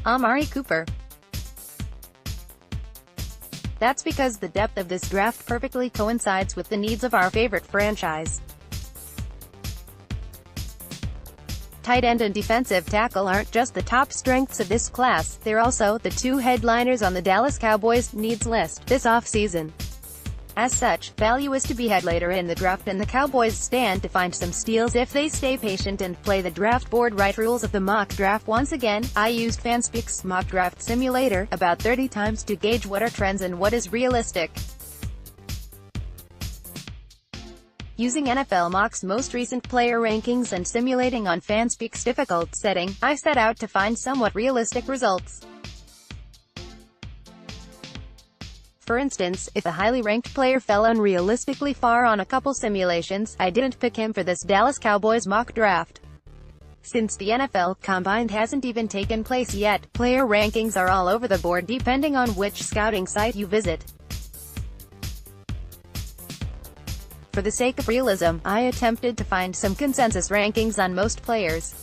Amari Cooper. That's because the depth of this draft perfectly coincides with the needs of our favorite franchise. Tight end and defensive tackle aren't just the top strengths of this class, they're also the two headliners on the Dallas Cowboys' needs list this offseason. As such, value is to be had later in the draft, and the Cowboys stand to find some steals if they stay patient and play the draft board right. Rules of the mock draft. Once again, I used FanSpeak's mock draft simulator about 30 times to gauge what are trends and what is realistic. Using NFL Mock's most recent player rankings and simulating on FanSpeak's difficult setting, I set out to find somewhat realistic results. For instance, if a highly ranked player fell unrealistically far on a couple simulations, I didn't pick him for this Dallas Cowboys mock draft. Since the NFL Combine hasn't even taken place yet, player rankings are all over the board depending on which scouting site you visit. For the sake of realism, I attempted to find some consensus rankings on most players.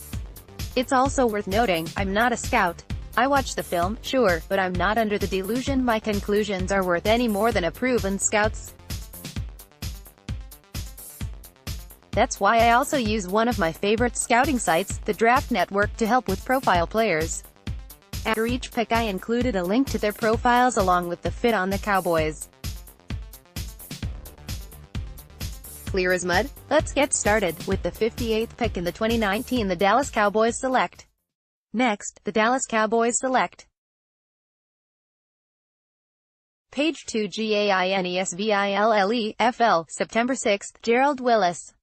It's also worth noting, I'm not a scout. I watch the film, sure, but I'm not under the delusion my conclusions are worth any more than a proven scout's. That's why I also use one of my favorite scouting sites, the Draft Network, to help with profile players. After each pick I included a link to their profiles along with the fit on the Cowboys. Clear as mud? Let's get started. With the 58th pick in the 2019, the Dallas Cowboys select. Next, the Dallas Cowboys select. Page 2 GAINESVILLEFL, September 6, Gerald Willis.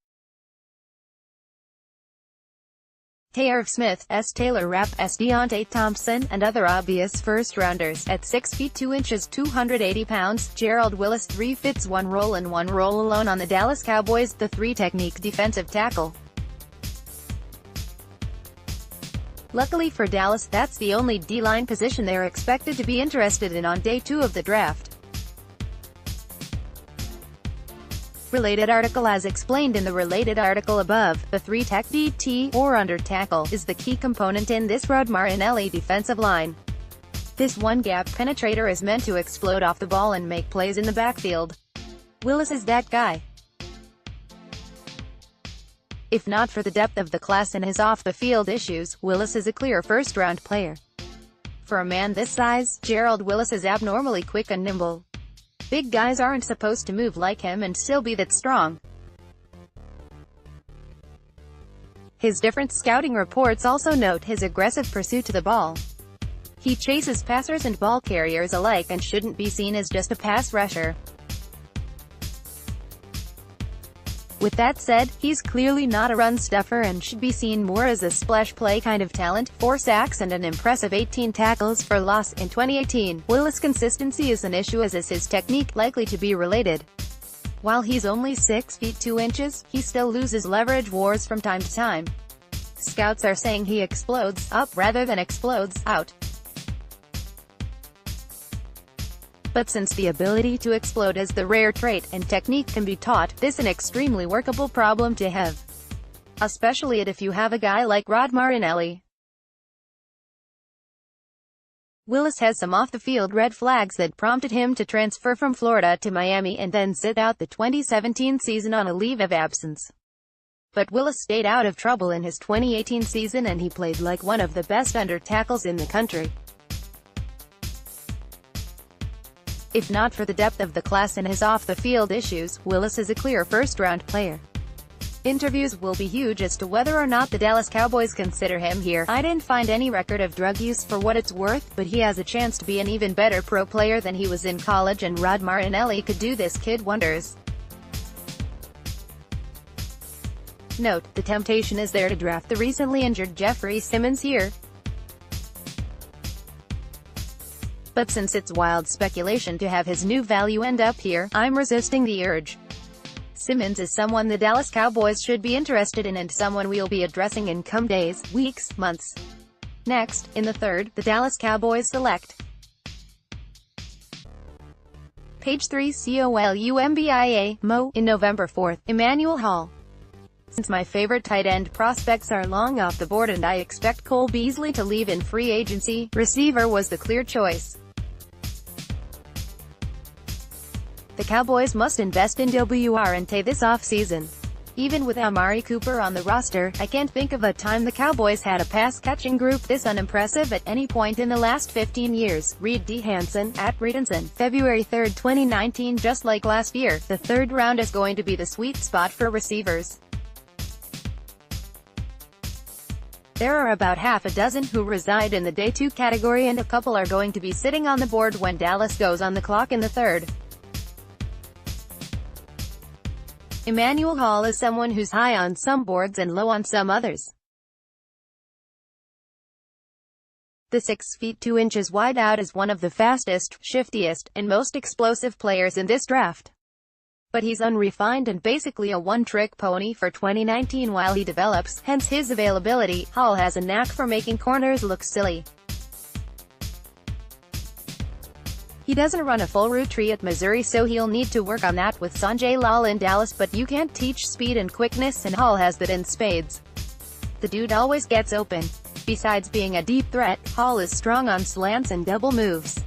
Taylor Smith, S. Taylor Rapp, S. Deontay Thompson, and other obvious first-rounders. At 6 feet 2 inches 280 pounds, Gerald Willis 3 fits 1 role and 1 role alone on the Dallas Cowboys, the 3-technique defensive tackle. Luckily for Dallas, that's the only D-line position they're expected to be interested in on day 2 of the draft. Related article. As explained in the related article above, the 3-tech DT, or under tackle, is the key component in this Ronald Martinez defensive line. This one-gap penetrator is meant to explode off the ball and make plays in the backfield. Willis is that guy. If not for the depth of the class and his off-the-field issues, Willis is a clear first-round player. For a man this size, Gerald Willis is abnormally quick and nimble. Big guys aren't supposed to move like him and still be that strong. His different scouting reports also note his aggressive pursuit to the ball. He chases passers and ball carriers alike and shouldn't be seen as just a pass rusher. With that said, he's clearly not a run stuffer and should be seen more as a splash play kind of talent. 4 sacks and an impressive 18 tackles for loss in 2018. Willis' consistency is an issue, as is his technique, likely to be related. While he's only 6 feet 2 inches, he still loses leverage wars from time to time. Scouts are saying he explodes up rather than explodes out. But since the ability to explode is the rare trait, and technique can be taught, this is an extremely workable problem to have. Especially if you have a guy like Ronald Martinez. Willis has some off-the-field red flags that prompted him to transfer from Florida to Miami and then sit out the 2017 season on a leave of absence. But Willis stayed out of trouble in his 2018 season and he played like one of the best under tackles in the country. If not for the depth of the class and his off-the-field issues, Willis is a clear first-round player. Interviews will be huge as to whether or not the Dallas Cowboys consider him here. I didn't find any record of drug use for what it's worth, but he has a chance to be an even better pro player than he was in college, and Ronald Martinez could do this kid wonders. Note, the temptation is there to draft the recently injured Jeffrey Simmons here. But since it's wild speculation to have his new value end up here, I'm resisting the urge. Simmons is someone the Dallas Cowboys should be interested in and someone we'll be addressing in come days, weeks, months. Next, in the 3rd, the Dallas Cowboys select. Page 3 COLUMBIA, Mo, in November 4th, Emmanuel Hall. Since my favorite tight end prospects are long off the board and I expect Cole Beasley to leave in free agency, receiver was the clear choice. The Cowboys must invest in WR&T this offseason. Even with Amari Cooper on the roster, I can't think of a time the Cowboys had a pass-catching group this unimpressive at any point in the last 15 years. Reid D. Hansen, at Reidinson, February 3, 2019. Just like last year, the third round is going to be the sweet spot for receivers. There are about half a dozen who reside in the Day 2 category and a couple are going to be sitting on the board when Dallas goes on the clock in the third. Emmanuel Hall is someone who's high on some boards and low on some others. The 6 feet 2 inches wide out is one of the fastest, shiftiest, and most explosive players in this draft. But he's unrefined and basically a one-trick pony for 2019 while he develops, hence his availability. Hall has a knack for making corners look silly. He doesn't run a full route tree at Missouri, so he'll need to work on that with Sanjay Lal in Dallas, but you can't teach speed and quickness, and Hall has that in spades. The dude always gets open. Besides being a deep threat, Hall is strong on slants and double moves.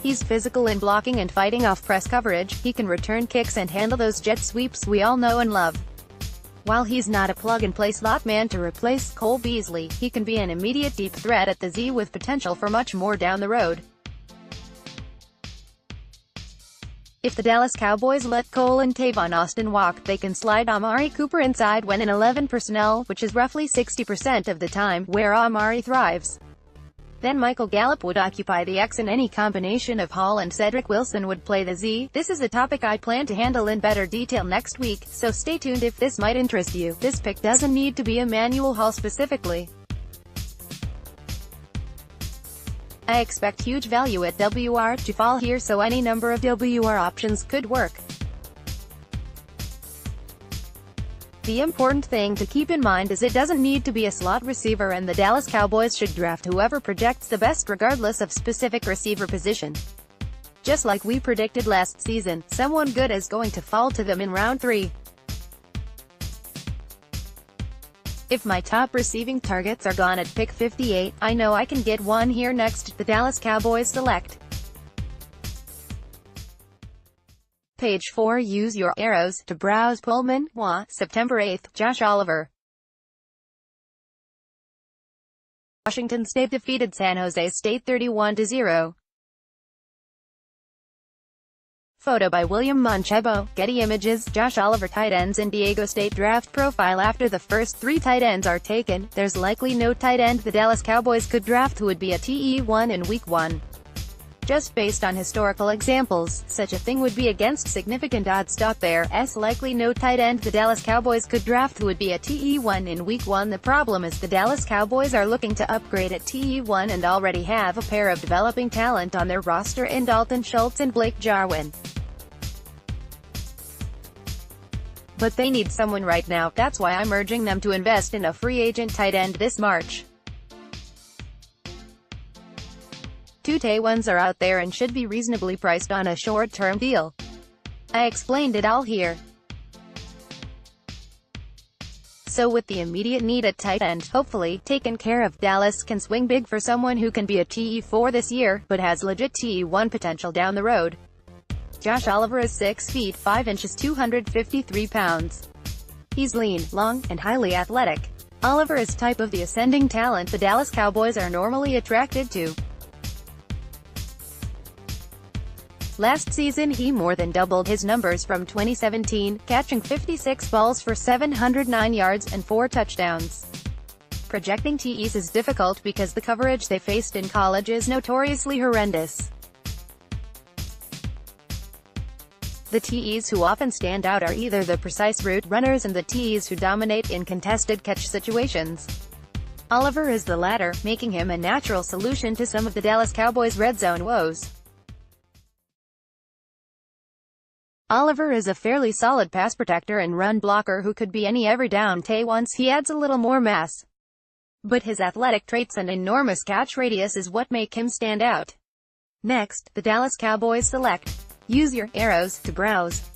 He's physical in blocking and fighting off press coverage. He can return kicks and handle those jet sweeps we all know and love. While he's not a plug-and-play slot man to replace Cole Beasley, he can be an immediate deep threat at the Z with potential for much more down the road. If the Dallas Cowboys let Cole and Tavon Austin walk, they can slide Amari Cooper inside when in 11 personnel, which is roughly 60% of the time, where Amari thrives. Then Michael Gallup would occupy the X and any combination of Hall and Cedric Wilson would play the Z. This is a topic I plan to handle in better detail next week, so stay tuned if this might interest you. This pick doesn't need to be Emmanuel Hall specifically. I expect huge value at WR to fall here, so any number of WR options could work. The important thing to keep in mind is it doesn't need to be a slot receiver, and the Dallas Cowboys should draft whoever projects the best regardless of specific receiver position. Just like we predicted last season, someone good is going to fall to them in round 3. If my top receiving targets are gone at pick 58, I know I can get one here next. The Dallas Cowboys select. Page 4. Use your arrows to browse. Pullman, September 8, Josh Oliver. Washington State defeated San Jose State 31-0. Photo by William Manchebo, Getty Images. Josh Oliver. Tight ends in Diego State draft profile. After the first 3 tight ends are taken, there's likely no tight end the Dallas Cowboys could draft who would be a TE1 in Week 1. Just based on historical examples, such a thing would be against significant odds. There's likely no tight end the Dallas Cowboys could draft who would be a TE1 in Week 1. The problem is the Dallas Cowboys are looking to upgrade at TE1 and already have a pair of developing talent on their roster in Dalton Schultz and Blake Jarwin. But they need someone right now. That's why I'm urging them to invest in a free agent tight end this March. 2 T1s are out there and should be reasonably priced on a short-term deal. I explained it all here. So with the immediate need at tight end hopefully taken care of, Dallas can swing big for someone who can be a TE4 this year, but has legit TE1 potential down the road. Josh Oliver is 6 feet 5 inches 253 pounds. He's lean, long, and highly athletic. Oliver is type of the ascending talent the Dallas Cowboys are normally attracted to. Last season he more than doubled his numbers from 2017, catching 56 balls for 709 yards and 4 touchdowns. Projecting TEs is difficult because the coverage they faced in college is notoriously horrendous. The TEs who often stand out are either the precise route runners and the TEs who dominate in contested catch situations. Oliver is the latter, making him a natural solution to some of the Dallas Cowboys' red zone woes. Oliver is a fairly solid pass protector and run blocker who could be any every down T once he adds a little more mass. But his athletic traits and enormous catch radius is what make him stand out. Next, the Dallas Cowboys select. Use your arrows to browse.